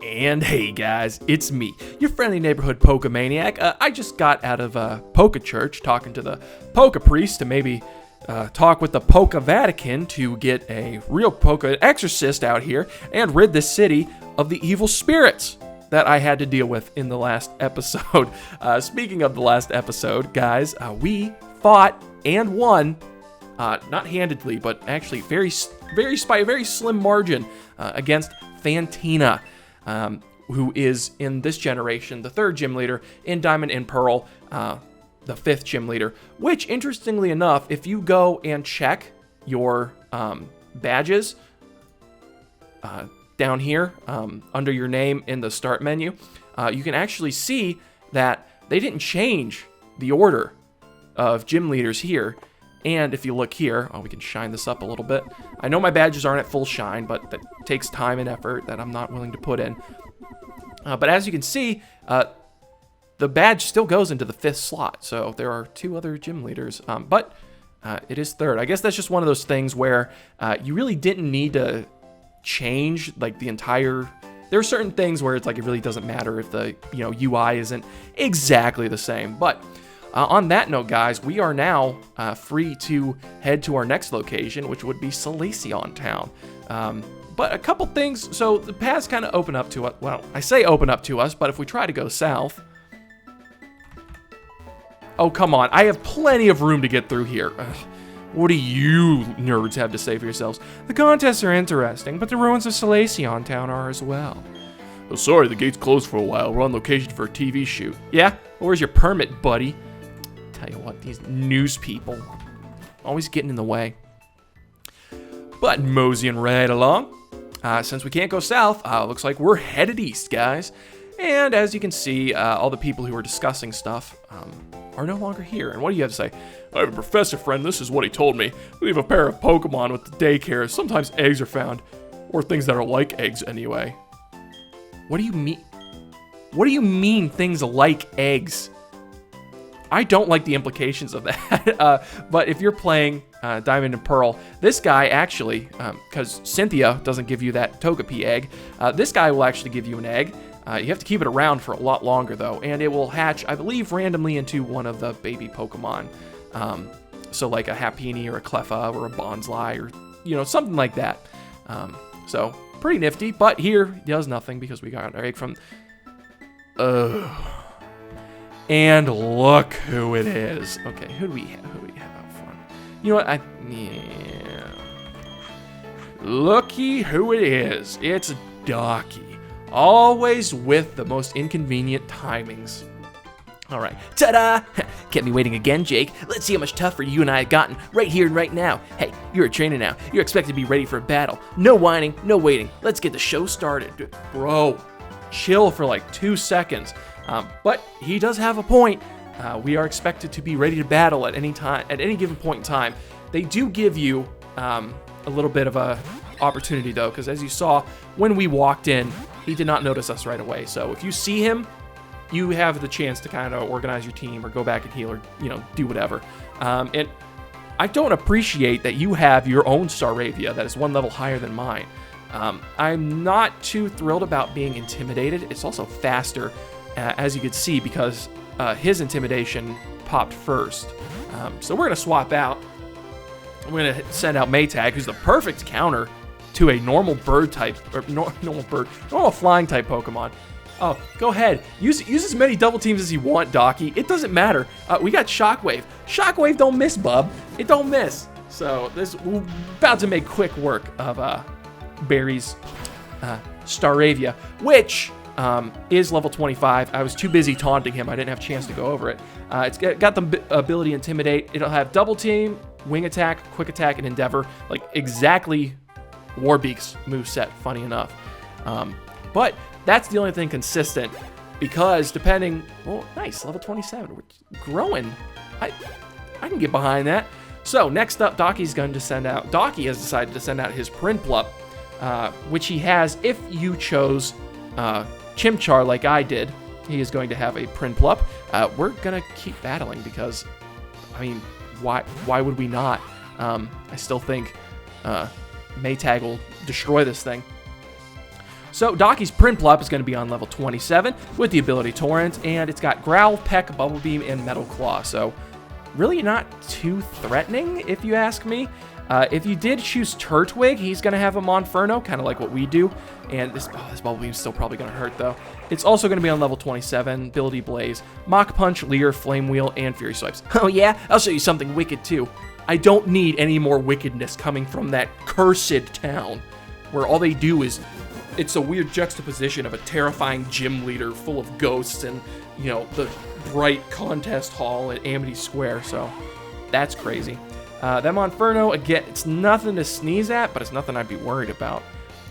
And hey guys, it's me, your friendly neighborhood Pokemaniac. I just got out of Poke Church talking to the Poke Priest to maybe talk with the Poke Vatican to get a real Poke Exorcist out here and rid this city of the evil spirits that I had to deal with in the last episode. Speaking of the last episode, guys, we fought and won, not handedly, but actually very slim margin against Fantina. Who is in this generation the third gym leader, in Diamond and Pearl, the fifth gym leader, which interestingly enough, if you go and check your badges down here under your name in the start menu, you can actually see that they didn't change the order of gym leaders here. And if you look here, we can shine this up a little bit. I know my badges aren't at full shine, but that takes time and effort that I'm not willing to put in. But as you can see, the badge still goes into the fifth slot. So there are two other gym leaders, but it is third. I guess that's just one of those things where you really didn't need to change like the entire... There are certain things where it's like it really doesn't matter if the UI isn't exactly the same, but... on that note, guys, we are now free to head to our next location, which would be Solaceon Town. But a couple things, so the paths kind of open up to us. Well, I say open up to us, but if we try to go south... Oh, come on. I have plenty of room to get through here. What do you nerds have to say for yourselves? The contests are interesting, but the ruins of Solaceon Town are as well. Oh, sorry, the gate's closed for a while. We're on location for a TV shoot. Yeah? Well, where's your permit, buddy? Tell you what, these news people always getting in the way. But moseying right along, since we can't go south, looks like we're headed east, guys. And as you can see, all the people who were discussing stuff are no longer here. And what do you have to say? I have a professor friend, this is what he told me. We have a pair of Pokemon with the daycare. Sometimes eggs are found, or things that are like eggs anyway. What do you mean? What do you mean things like eggs? I don't like the implications of that, but if you're playing Diamond and Pearl, this guy actually, because Cynthia doesn't give you that Togepi egg, this guy will actually give you an egg. You have to keep it around for a lot longer, though, and it will hatch, I believe, randomly into one of the baby Pokemon. So like a Happiny or a Cleffa or a Bonsly or, something like that. So pretty nifty, but here does nothing because we got our egg from... And look who it is. Okay, who do we have out front? You know what? Yeah. Looky who it is. It's Docky. Always with the most inconvenient timings. All right. Ta-da! Kept me waiting again, Jake. Let's see how much tougher you and I have gotten right here and right now. Hey, you're a trainer now. You're expected to be ready for a battle. No whining, no waiting. Let's get the show started. Bro, chill for like 2 seconds. But he does have a point. We are expected to be ready to battle at any time, at any given point in time. They do give you a little bit of a opportunity though, because as you saw when we walked in, he did not notice us right away. So if you see him, you have the chance to kind of organize your team or go back and heal or do whatever. And I don't appreciate that you have your own Staravia that is one level higher than mine. I'm not too thrilled about being intimidated. It's also faster. As you could see, because his intimidation popped first. So we're going to swap out. I'm going to send out Maytag, who's the perfect counter to a normal bird type, or normal flying type Pokemon. Oh, go ahead. Use as many double teams as you want, Docky. It doesn't matter. We got Shockwave. Shockwave don't miss, bub. It don't miss. So we're about to make quick work of Barry's Staravia, which... is level 25. I was too busy taunting him. I didn't have a chance to go over it. It's got the ability Intimidate. It'll have Double Team, Wing Attack, Quick Attack, and Endeavor. Like exactly Warbeak's moveset, funny enough. But that's the only thing consistent because depending... Well, nice, level 27. We're growing. I can get behind that. So next up, Docky's going to send out... Docky has decided to send out his Prinplup, which he has if you chose... Chimchar like I did. He is going to have a Prinplup. We're gonna keep battling because, I mean, why would we not? I still think Maytag will destroy this thing. So Docky's Prinplup is going to be on level 27 with the ability Torrent, and it's got Growl, Peck, Bubble Beam, and Metal Claw. So really not too threatening, if you ask me. If you did choose Turtwig, he's going to have a Monferno, kind of like what we do. And this Bubble Beam's still probably going to hurt, though. It's also going to be on level 27, ability Blaze, Mach Punch, Leer, Flame Wheel, and Fury Swipes. Oh yeah? I'll show you something wicked, too. I don't need any more wickedness coming from that cursed town, where all they do is... It's a weird juxtaposition of a terrifying gym leader full of ghosts and, you know, the bright contest hall at Amity Square, so that's crazy. That Monferno, again, it's nothing to sneeze at, but it's nothing I'd be worried about.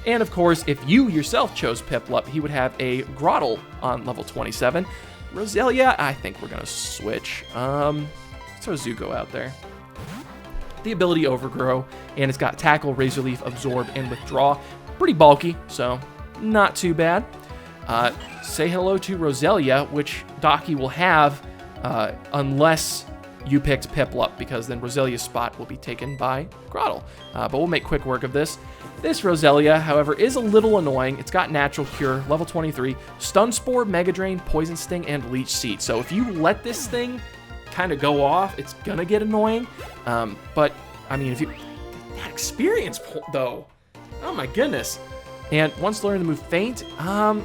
And of course, if you yourself chose Piplup, he would have a Grottle on level 27. Roselia, I think we're gonna switch. Let's throw Zuko out there. The ability Overgrow, and it's got Tackle, Razor Leaf, Absorb, and Withdraw. Pretty bulky, so not too bad. Say hello to Roselia, which Docky will have unless you picked Piplup, because then Roselia's spot will be taken by Grottle. But we'll make quick work of this. This Roselia, however, is a little annoying. It's got Natural Cure, level 23, Stun Spore, Mega Drain, Poison Sting, and Leech Seed. So if you let this thing kind of go off, it's gonna get annoying. But I mean, if you that experience though. Oh my goodness. And once learning the move Faint, I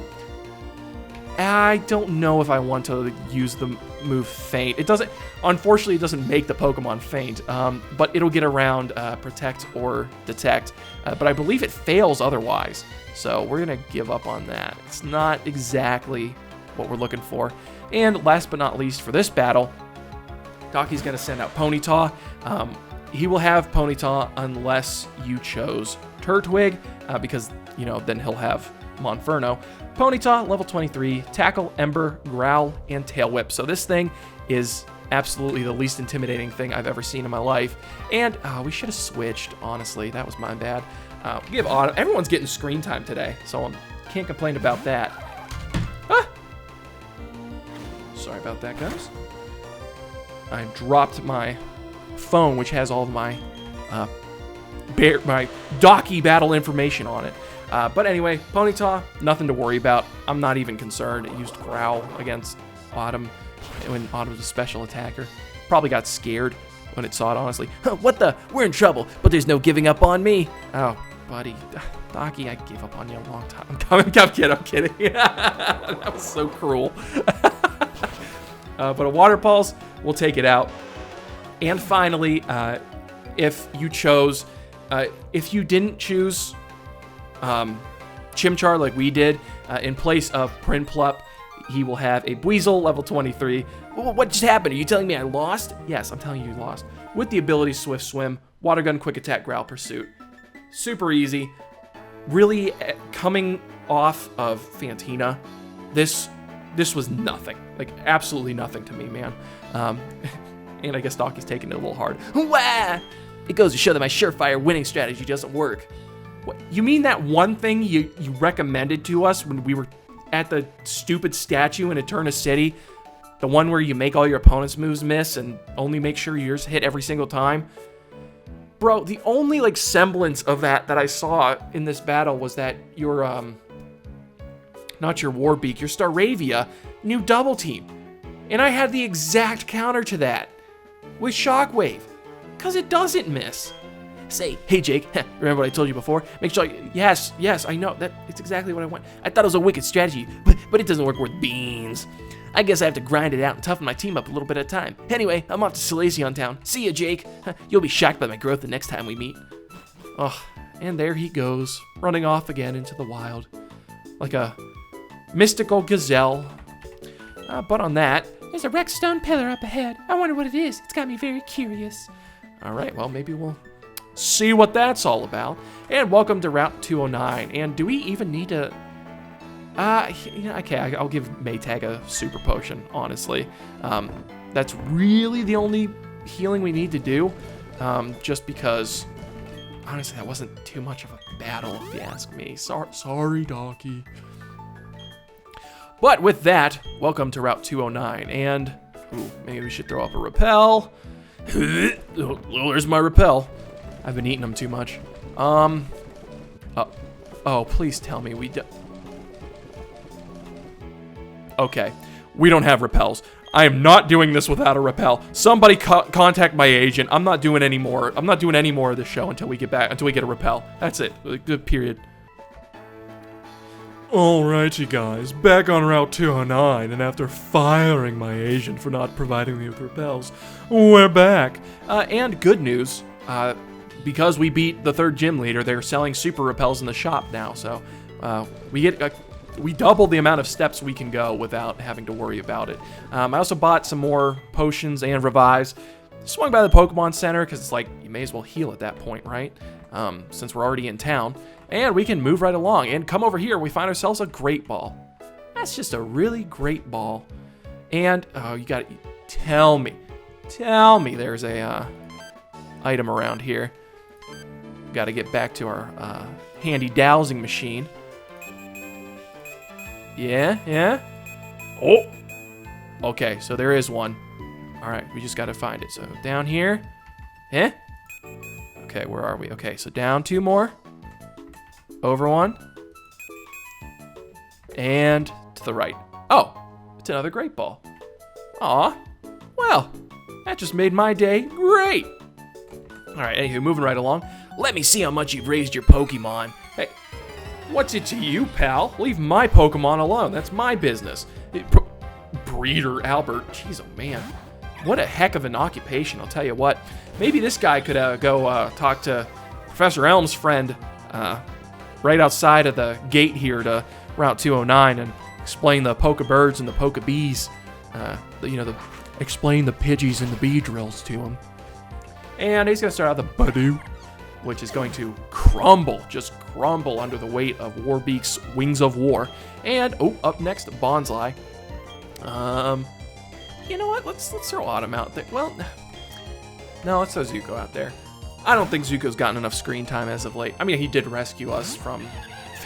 don't know if I want to use the move Faint. It doesn't, unfortunately, it doesn't make the Pokemon faint, but it'll get around Protect or Detect, but I believe it fails otherwise, so we're going to give up on that. It's not exactly what we're looking for. And last but not least for this battle, Docky's going to send out Ponyta. He will have Ponyta unless you chose Turtwig, because, you know, then he'll have Monferno. Ponyta, level 23, Tackle, Ember, Growl, and Tail Whip. So this thing is absolutely the least intimidating thing I've ever seen in my life. And we should have switched, honestly. That was my bad. Give Autumn. Everyone's getting screen time today, so I can't complain about that. Ah! Sorry about that, guys. I dropped my phone, which has all of my Docky battle information on it. But anyway, Ponyta, nothing to worry about. I'm not even concerned. It used Growl against Autumn when Autumn was a special attacker. Probably got scared when it saw it, honestly. What the? We're in trouble, but there's no giving up on me. Oh, buddy. Docky, I gave up on you a long time. I'm kidding. That was so cruel. But a Water Pulse will take it out. And finally, if you chose... if you didn't choose Chimchar like we did, in place of Prinplup, he will have a Buizel, level 23. What just happened? Are you telling me I lost? Yes, I'm telling you you lost. With the ability Swift Swim, Water Gun, Quick Attack, Growl Pursuit. Super easy. Really, coming off of Fantina, this was nothing. Like, absolutely nothing to me, man. And I guess Docky's taking it a little hard. Wah! It goes to show that my Surefire winning strategy doesn't work. What, you mean that one thing you recommended to us when we were at the stupid statue in Eterna City? The one where you make all your opponent's moves miss and only make sure yours hit every single time? Bro, the only like semblance of that I saw in this battle was that your, not your Warbeak, your Staravia knew Double Team. And I had the exact counter to that with Shockwave. Because it doesn't miss. Say, hey Jake, remember what I told you before? Make sure, yes, I know, it's exactly what I want. I thought it was a wicked strategy, but it doesn't work worth beans. I guess I have to grind it out and toughen my team up a little bit at a time. Anyway, I'm off to Solaceon Town. See ya, Jake. You'll be shocked by my growth the next time we meet. Oh, and there he goes, running off again into the wild. Like a mystical gazelle. But on that, there's a wrecked stone pillar up ahead. I wonder what it is. It's got me very curious. All right, well, maybe we'll see what that's all about. And welcome to Route 209. And do we even need to... okay, I'll give Maytag a super potion, honestly. That's really the only healing we need to do. Just because, honestly, that wasn't too much of a battle, if you ask me. Sorry, Docky. But with that, welcome to Route 209. And, ooh, maybe we should throw up a repel. Well, there's my repel. I've been eating them too much. Oh, please tell me we do. Okay, we don't have repels. I am not doing this without a repel. Somebody contact my agent. I'm not doing any more. I'm not doing any more of the show until we get back, until we get a repel. That's it. Good period. Alrighty guys, back on Route 209, and after firing my agent for not providing me with repels, we're back. And good news, because we beat the 3rd gym leader, they're selling super repels in the shop now, so we doubled the amount of steps we can go without having to worry about it. I also bought some more potions and revives. Swung by the Pokemon Center, because it's like, you may as well heal at that point, right? Since we're already in town. And we can move right along and come over here. We find ourselves a Great Ball. That's just a really great ball. And, oh, you gotta tell me there's a item around here. Gotta get back to our handy dowsing machine. Yeah? Oh! Okay, so there is one. Alright, we just gotta find it. So, down here. Okay, where are we? Okay, so down 2 more. Over 1. And to the right. Oh, it's another Great Ball. Aw. Well, that just made my day great. Alright, anywho, moving right along. Let me see how much you've raised your Pokemon. Hey, what's it to you, pal? Leave my Pokemon alone. That's my business. Breeder Albert. Jeez, oh man. What a heck of an occupation, I'll tell you what. Maybe this guy could go talk to Professor Elm's friend right outside of the gate here to Route 209 and explain the Pokebirds and the Pokebees. Explain the Pidgeys and the bee drills to him. And he's going to start out the Badoo, which is going to just crumble under the weight of Warbeak's Wings of War. And, oh, up next, Bonsly. You know what? Let's throw Autumn out there. Well, no, let's throw Zuko out there. I don't think Zuko's gotten enough screen time as of late. I mean, he did rescue us from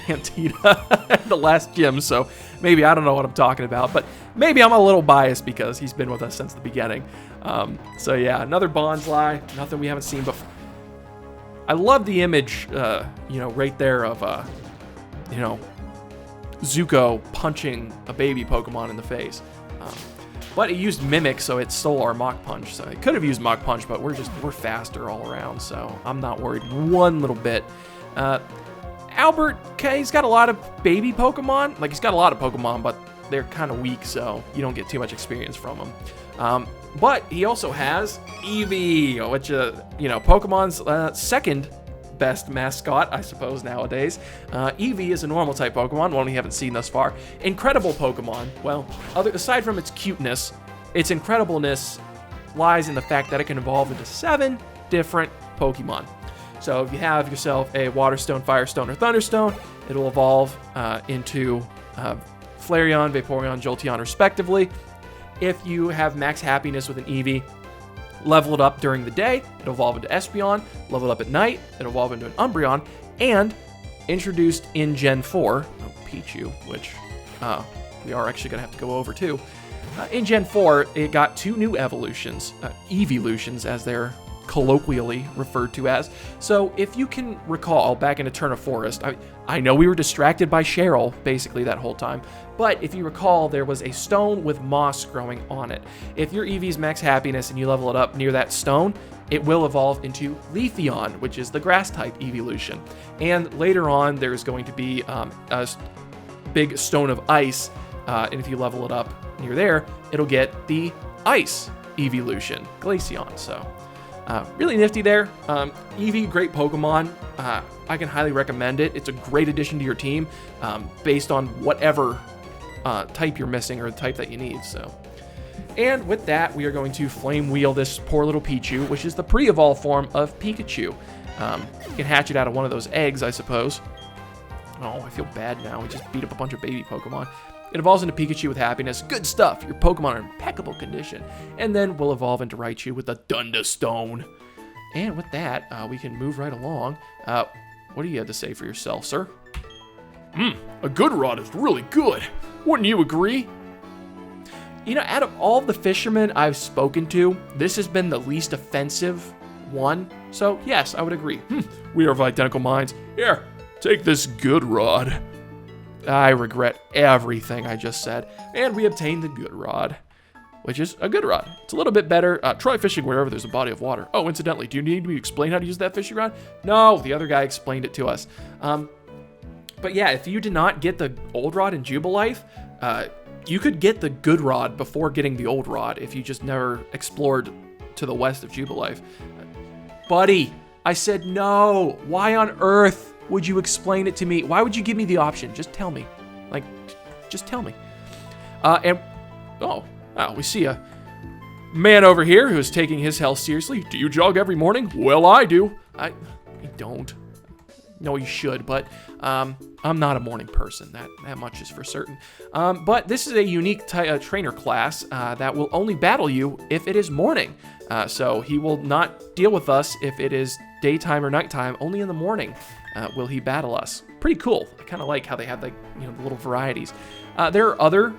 Fantina at the last gym, so maybe I don't know what I'm talking about, but maybe I'm a little biased because he's been with us since the beginning. So yeah, another Bonsly, nothing we haven't seen before. I love the image, right there of, Zuko punching a baby Pokemon in the face. But it used Mimic, so it stole our Mach Punch. So it could have used Mach Punch, but we're faster all around, so I'm not worried one little bit. Albert, okay, he's got a lot of baby Pokemon. Like, he's got a lot of Pokemon, but they're kind of weak, so you don't get too much experience from him. But he also has Eevee, which, Pokemon's second best mascot, I suppose, nowadays. Eevee is a normal type Pokemon, one we haven't seen thus far. Incredible Pokemon. Well, aside from its cuteness, its incredibleness lies in the fact that it can evolve into 7 different Pokemon. So if you have yourself a Water Stone, Fire Stone, or Thunder Stone, it'll evolve into Flareon, Vaporeon, Jolteon, respectively. If you have max happiness with an Eevee, level it up during the day, it'll evolve into Espeon. Level it up at night, it'll evolve into an Umbreon. And introduced in Gen 4, Pichu, which we are actually going to have to go over too. In Gen 4, it got 2 new evolutions, Eeveelutions as they're colloquially referred to as. So if you can recall, back in Eterna Forest, I know we were distracted by Cheryl basically that whole time, but if you recall, there was a stone with moss growing on it. If your Eevee's max happiness and you level it up near that stone, it will evolve into Leafeon, which is the grass type evolution. And later on, there's going to be a big stone of ice, and if you level it up near there, it'll get the ice evolution, Glaceon. So really nifty there. Eevee, great Pokemon. I can highly recommend it. It's a great addition to your team based on whatever type you're missing or the type that you need. So, and with that, we are going to Flame Wheel this poor little Pichu, which is the pre-evolved form of Pikachu. You can hatch it out of one of those eggs, I suppose. Oh, I feel bad now. We just beat up a bunch of baby Pokemon. It evolves into Pikachu with happiness. Good stuff. Your Pokemon are in impeccable condition. And then we'll evolve into Raichu with the Thunderstone. And with that, we can move right along. What do you have to say for yourself, sir? A good rod is really good. Wouldn't you agree? You know, out of all the fishermen I've spoken to, this has been the least offensive one. So, yes, I would agree. We are of identical minds. Here, take this good rod. I regret everything I just said. And we obtained the good rod, which is a good rod. It's a little bit better. Try fishing wherever there's a body of water. Oh, incidentally, do you need me to explain how to use that fishing rod? No, the other guy explained it to us. But yeah, if you did not get the old rod in Jubilife, you could get the good rod before getting the old rod if you just never explored to the west of Jubilife. Buddy, I said no. Why on earth would you explain it to me? Why would you give me the option? Just tell me. Like, just tell me. We see a man over here who's taking his health seriously. Do you jog every morning? Well, I do. I don't. No, you should, but I'm not a morning person. That much is for certain. But this is a unique trainer class that will only battle you if it is morning. So he will not deal with us if it is daytime or nighttime. Only in the morning will he battle us. Pretty cool. I kind of like how they have the little varieties. There are other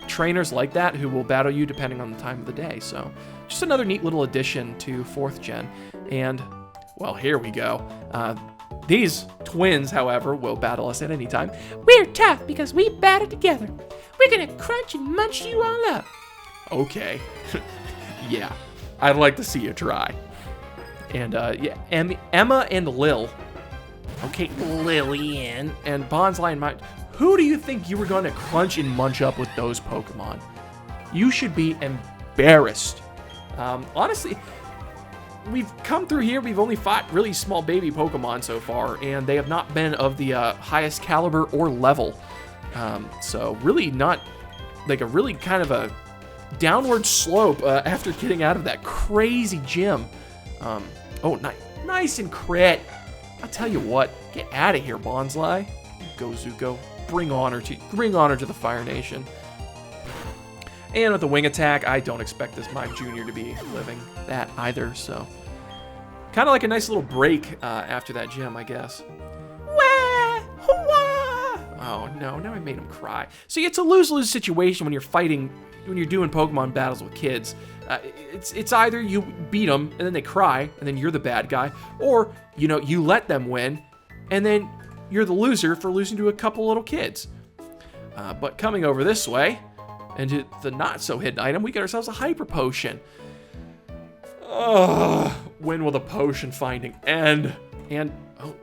trainers like that who will battle you depending on the time of the day. So just another neat little addition to 4th gen. And well, here we go. These twins, however, will battle us at any time. We're tough because we battle together. We're gonna crunch and munch you all up. Okay. Yeah, I'd like to see you try. And yeah, Emma and Lil. Okay, Lillian and Bonsly and Mike. Who do you think you were going to crunch and munch up with those Pokemon? You should be embarrassed. Honestly, we've come through here. We've only fought really small baby Pokemon so far, and they have not been of the highest caliber or level. So really not like a really kind of a downward slope after getting out of that crazy gym. Oh, nice and crit. I'll tell you what, get out of here, Bonsly. Go, Zuko. Bring honor to the Fire Nation. And with the wing attack, I don't expect this Mime Jr. to be living that either, so. Kind of like a nice little break after that gym, I guess. Wah! Wah! Oh, no, now I made him cry. See, it's a lose-lose situation when you're doing Pokemon battles with kids. It's either you beat them, and then they cry, and then you're the bad guy, or, you let them win, and then you're the loser for losing to a couple little kids. But coming over this way, and the not-so-hidden item, we get ourselves a Hyper Potion. Oh, when will the potion finding end? And, oh,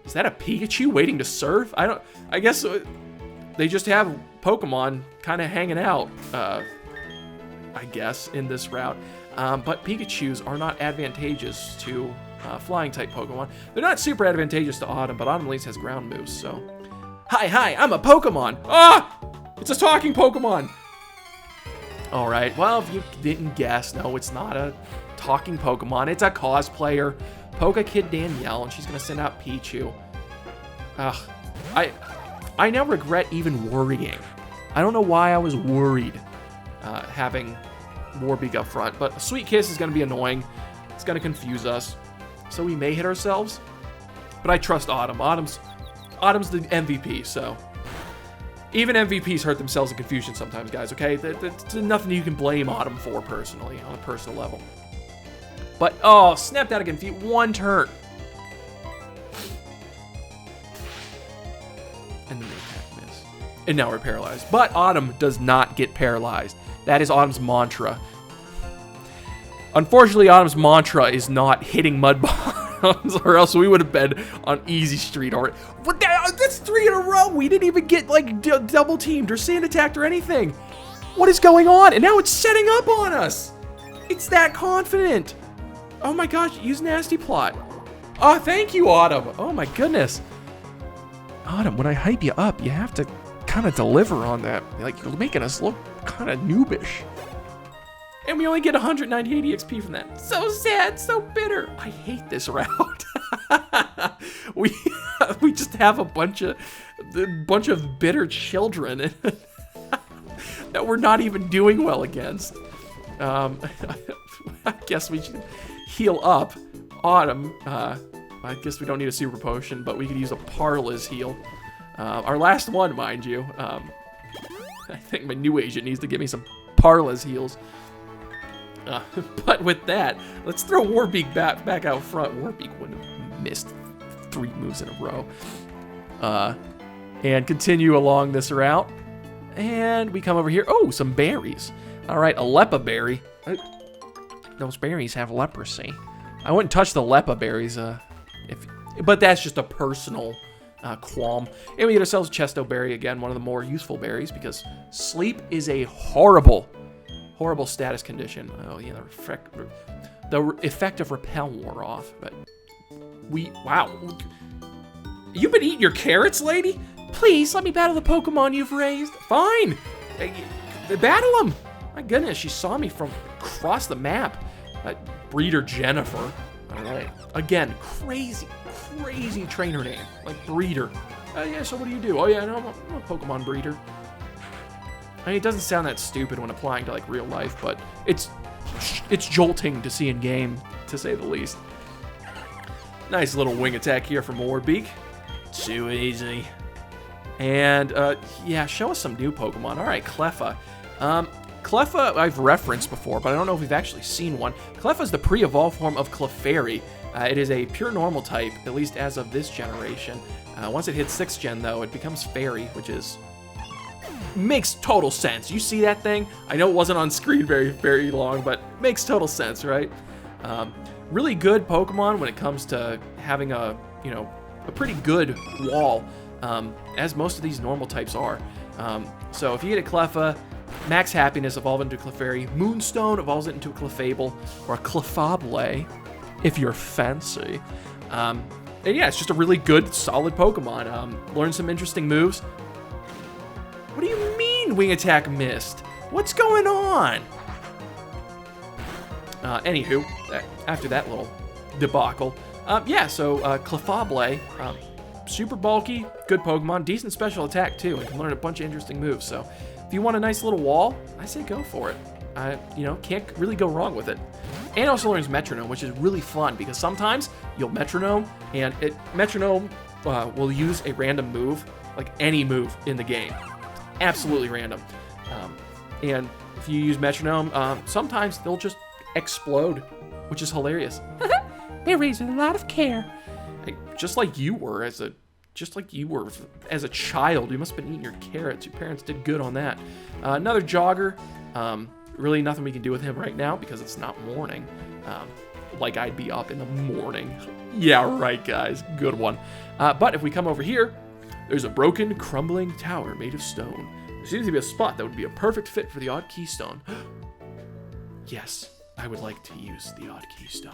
is that a Pikachu waiting to surf? I guess they just have Pokemon kind of hanging out, I guess, in this route. But Pikachus are not advantageous to flying-type Pokemon. They're not super advantageous to Autumn, but Autumn at least has ground moves, so. Hi, I'm a Pokemon! Ah! It's a talking Pokemon! Alright, well, if you didn't guess, no, it's not a talking Pokemon. It's a cosplayer, Poke Kid Danielle, and she's gonna send out Pichu. Ugh. I now regret even worrying. I don't know why I was worried having Warbeak up front, but Sweet Kiss is gonna be annoying. It's gonna confuse us. So we may hit ourselves, but I trust Autumn. Autumn's the MVP, so. Even MVPs hurt themselves in confusion sometimes, guys, okay? There's nothing you can blame Autumn for personally, on a personal level. But, oh, snapped out of confusion. One turn. And then the attack miss. And now we're paralyzed. But Autumn does not get paralyzed. That is Autumn's mantra. Unfortunately, Autumn's mantra is not hitting mud bombs, or else we would have been on easy street already. But that's 3 in a row. We didn't even get like double teamed or sand attacked or anything. What is going on? And now it's setting up on us. It's that confident. Oh my gosh, use Nasty Plot. Oh, thank you, Autumn. Oh my goodness. Autumn, when I hype you up, you have to kind of deliver on that. Like, you're making us look kind of noobish. And we only get 198 EXP from that. So sad, so bitter. I hate this route. we just have a bunch of bitter children that we're not even doing well against. I guess we should heal up. Autumn. I guess we don't need a super potion, but we could use a Parlez heal. Our last one, mind you. I think my new agent needs to give me some Parlez heals. But with that, let's throw Warbeak back out front. Warbeak wouldn't have missed 3 moves in a row. and continue along this route. And we come over here. Oh, some berries. All right, a lepa berry. Those berries have leprosy. I wouldn't touch the lepa berries, but that's just a personal qualm. And we get ourselves a chesto berry, again, one of the more useful berries, because sleep is a horrible status condition. Oh yeah, the effect of repel wore off, but wow. You've been eating your carrots, lady? Please, let me battle the Pokemon you've raised. Fine. Battle them. My goodness, she saw me from across the map. Breeder Jennifer. All right. Again, crazy trainer name. Like Breeder. Yeah, so what do you do? Oh, yeah, no, I'm a Pokemon breeder. I mean, it doesn't sound that stupid when applying to, like, real life, but it's jolting to see in game, to say the least. Nice little wing attack here from Warbeak. Too easy. And, yeah, show us some new Pokemon. All right, Cleffa. Cleffa I've referenced before, but I don't know if we've actually seen one. Cleffa is the pre-evolved form of Clefairy. It is a pure normal type, at least as of this generation. Once it hits 6th gen, though, it becomes Fairy, which makes total sense. You see that thing? I know it wasn't on screen very long, but makes total sense, right? Really good Pokemon when it comes to having a pretty good wall. As most of these normal types are. So if you get a Cleffa, Max Happiness evolves into Clefairy, Moonstone evolves it into a Clefable, or a Clefable, if you're fancy. And yeah, it's just a really good, solid Pokemon. Learn some interesting moves. What do you mean Wing Attack missed? What's going on? Anywho, after that little debacle, yeah, so Clefable, super bulky, good Pokemon, decent special attack too, and can learn a bunch of interesting moves. So if you want a nice little wall, I say go for it. Can't really go wrong with it. And also learns Metronome, which is really fun because sometimes you'll Metronome, and Metronome will use a random move, like any move in the game. Absolutely random. And if you use Metronome, sometimes they'll just explode, which is hilarious. They raise with a lot of care. Just like you were as a child. You must have been eating your carrots. Your parents did good on that. Another jogger. Really nothing we can do with him right now because it's not morning. Like I'd be up in the morning. Yeah, right, guys. Good one. But if we come over here, there's a broken, crumbling tower made of stone. There seems to be a spot that would be a perfect fit for the odd keystone. Yes, I would like to use the odd keystone.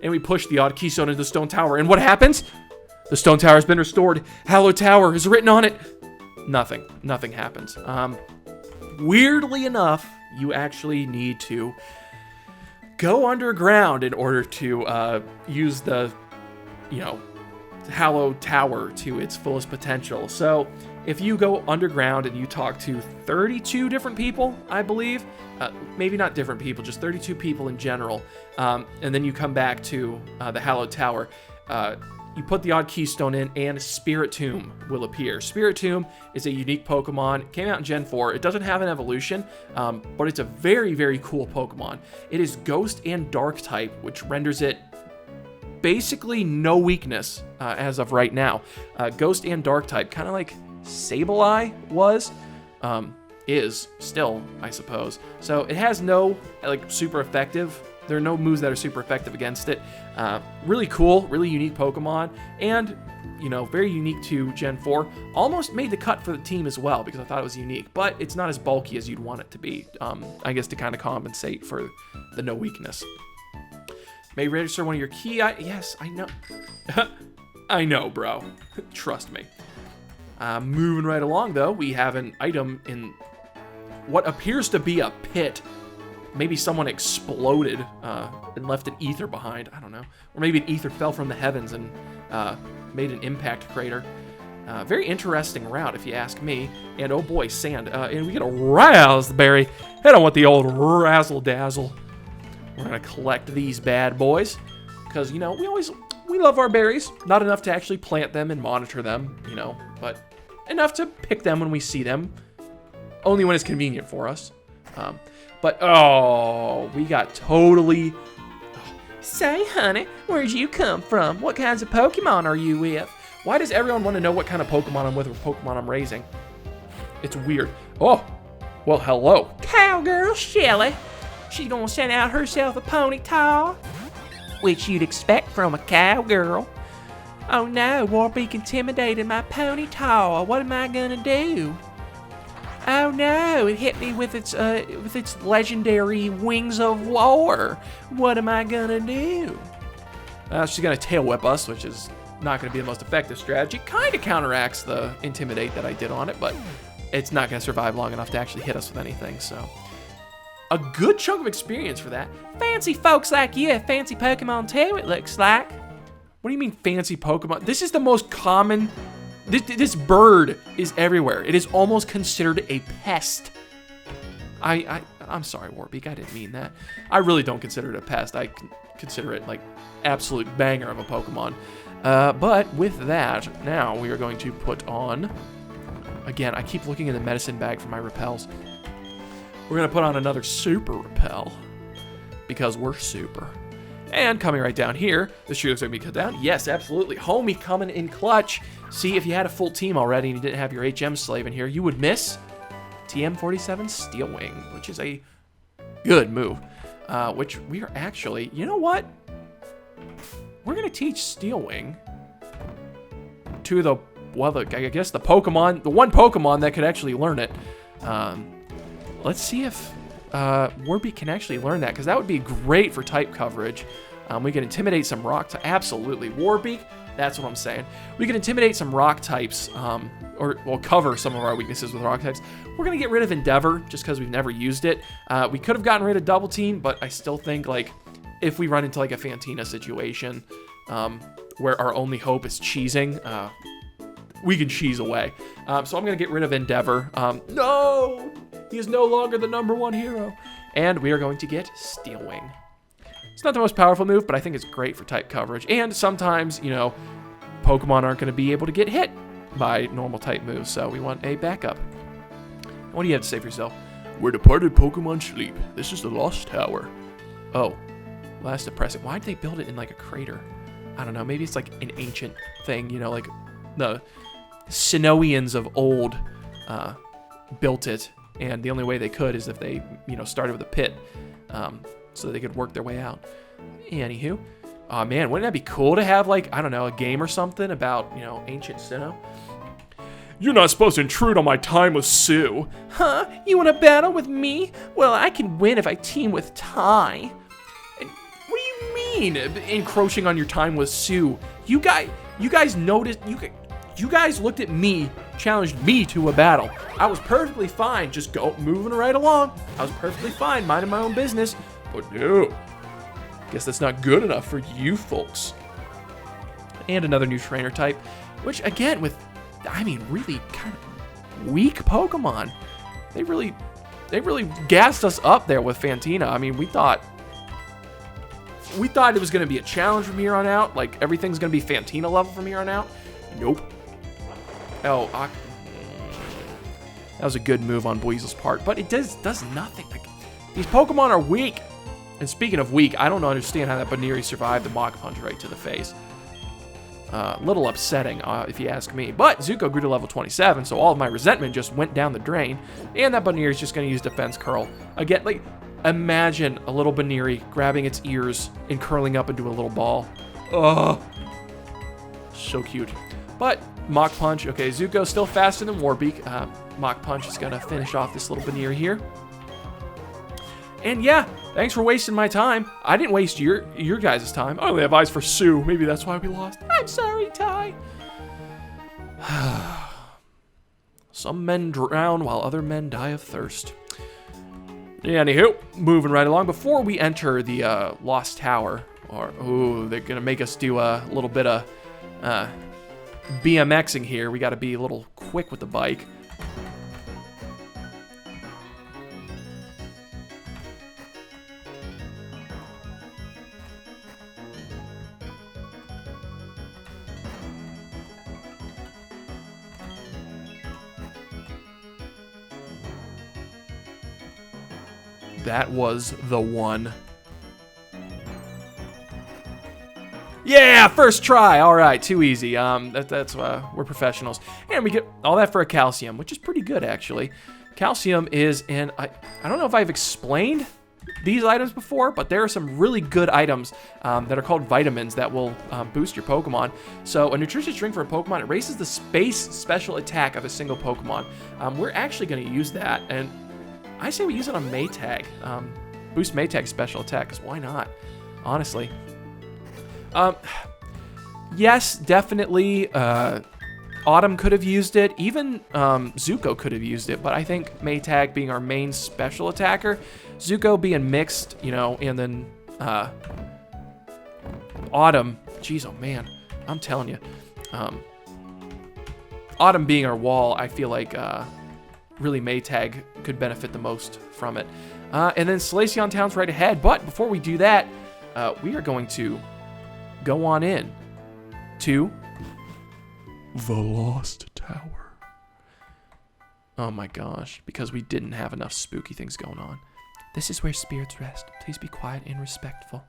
And we push the odd keystone into the stone tower, and what happens? The stone tower has been restored. Hallowed Tower is written on it. Nothing happens. Weirdly enough, you actually need to go underground in order to use the, Hallowed Tower to its fullest potential. So if you go underground and you talk to 32 different people, I believe, maybe not different people, just 32 people in general, and then you come back to the Hallowed Tower, you put the odd keystone in, and Spiritomb will appear. Spiritomb is a unique Pokemon. It came out in Gen 4. It doesn't have an evolution, but it's a very, very cool Pokemon. It is Ghost and Dark type, which renders it basically no weakness as of right now. Ghost and Dark type, kind of like Sableye was, is still, I suppose. So it has no super effective. There are no moves that are super effective against it. Really cool, really unique Pokemon, and very unique to Gen 4. Almost made the cut for the team as well because I thought it was unique, but it's not as bulky as you'd want it to be. I guess to kind of compensate for the no weakness. May register one of your key. Yes, I know. I know, bro. Trust me. Moving right along, though, we have an item in what appears to be a pit. Maybe someone exploded and left an ether behind. I don't know. Or maybe an ether fell from the heavens and made an impact crater. Very interesting route, if you ask me. And oh boy, sand. And we get a raspberry. Hit on with the old razzle dazzle. We're gonna collect these bad boys because we love our berries. Not enough to actually plant them and monitor them, but enough to pick them when we see them. Only when it's convenient for us. But we got totally. Say, honey, where'd you come from? What kinds of Pokemon are you with? Why does everyone want to know what kind of Pokemon I'm with or Pokemon I'm raising? It's weird. Oh, well, hello. Cowgirl Shelly. She's gonna send out herself a ponytail, which you'd expect from a cowgirl. Oh no, Warbeak intimidated my ponytail. What am I gonna do? Oh no, it hit me with its legendary wings of war. What am I gonna do? She's gonna tail whip us, which is not gonna be the most effective strategy. Kind of counteracts the intimidate that I did on it, but it's not gonna survive long enough to actually hit us with anything, so. A good chunk of experience for that. Fancy folks like you have fancy Pokemon too, it looks like. What do you mean fancy Pokemon? This is the most common, this bird is everywhere. It is almost considered a pest. I'm sorry, Warbeak, I didn't mean that. I really don't consider it a pest. I consider it like absolute banger of a Pokemon. But with that, now we are going to put on, again, I keep looking in the medicine bag for my repels. We're going to put on another super repel because we're super. And coming right down here, the tree looks like we cut down. Yes, absolutely. Homie coming in clutch. See, if you had a full team already and you didn't have your HM slave in here, you would miss TM47 Steel Wing, which is a good move. Which we are actually, you know what? We're going to teach Steel Wing to the, well, I guess the Pokemon, the one Pokemon that could actually learn it. Let's see if Warbeak can actually learn that, because that would be great for type coverage. We can intimidate some rock types. Absolutely. Warbeak, that's what I'm saying. We can intimidate some rock types, or we'll cover some of our weaknesses with rock types. We're going to get rid of Endeavor, just because we've never used it. We could have gotten rid of Double Team, but I still think, like, if we run into, like, a Fantina situation, where our only hope is cheesing, we can cheese away. So I'm going to get rid of Endeavor. No! He is no longer the #1 hero. And we are going to get Steel Wing. It's not the most powerful move, but I think it's great for type coverage. And sometimes, you know, Pokemon aren't going to be able to get hit by normal type moves, so we want a backup. What do you have to say for yourself? Where departed Pokemon sleep. This is the Lost Tower. Oh, well, that's depressing. Why did they build it in like a crater? I don't know. Maybe it's like an ancient thing, you know, like the Sinnohians of old built it. And the only way they could is if they, you know, started with a pit, so that they could work their way out. Anywho, oh man, wouldn't that be cool to have, like, I don't know, a game or something about, you know, ancient Sinnoh? You're not supposed to intrude on my time with Sue. Huh? You want to battle with me? Well, I can win if I team with Ty. And what do you mean, encroaching on your time with Sue? You guys noticed, you guys looked at me, challenged me to a battle. I was perfectly fine, just moving right along. I was perfectly fine, minding my own business. But no, guess that's not good enough for you folks. And another new trainer type, which again, with, I mean, really kind of weak Pokemon. They really gassed us up there with Fantina. I mean, we thought it was going to be a challenge from here on out. Like, everything's going to be Fantina level from here on out. Nope. Oh, that was a good move on Buizel's part, but it does nothing. Like, these Pokemon are weak. And speaking of weak, I don't understand how that Baneri survived the Mach Punch right to the face. Little upsetting, if you ask me. But Zuko grew to level 27, so all of my resentment just went down the drain. And that Baneri is just going to use Defense Curl. Again, like, imagine a little Baneri grabbing its ears and curling up into a little ball. Ugh. So cute. But Mach Punch, okay, Zuko's still faster than Warbeak. Mach Punch is going to finish off this little Baneri here. And yeah, thanks for wasting my time. I didn't waste your guys' time. I only have eyes for Sue. Maybe that's why we lost. I'm sorry, Ty. Some men drown while other men die of thirst. Anywho, moving right along. Before we enter the Lost Tower, or, ooh, they're going to make us do a little bit of BMXing here. We got to be a little quick with the bike. That was the one. Yeah, first try. All right, too easy. That's we're professionals. And we get all that for a calcium, which is pretty good, actually. Calcium is I don't know if I've explained these items before, but there are some really good items that are called vitamins that will boost your Pokemon. So a nutritious drink for a Pokemon, it raises the space special attack of a single Pokemon. We're actually going to use that, and I say we use it on Maytag. Boost Maytag's special attack, because why not? Honestly. Yes, definitely. Autumn could have used it. Even Zuko could have used it. But I think Maytag being our main special attacker, Zuko being mixed, you know, and then Autumn. Jeez, oh man, I'm telling you, Autumn being our wall, I feel like really Maytag could benefit the most from it. And then Solaceon Town's right ahead. But before we do that, we are going to go on in to the Lost Tower. Oh my gosh, because we didn't have enough spooky things going on. This is where spirits rest. Please be quiet and respectful.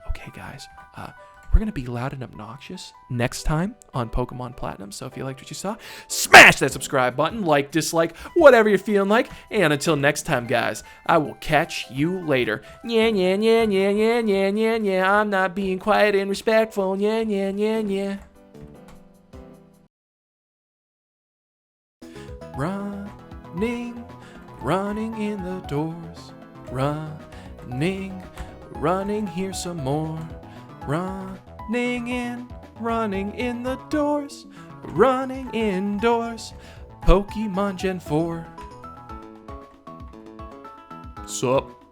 Okay, guys, we're going to be loud and obnoxious next time on Pokemon Platinum. So if you liked what you saw, smash that subscribe button, like, dislike, whatever you're feeling like. And until next time, guys, I will catch you later. Yeah, yeah, yeah, yeah, yeah, yeah, yeah, yeah. I'm not being quiet and respectful. Yeah, yeah, yeah, yeah. Running, running in the doors. Running, running here some more. Running in the doors. Running indoors. Pokemon Gen 4. Sup?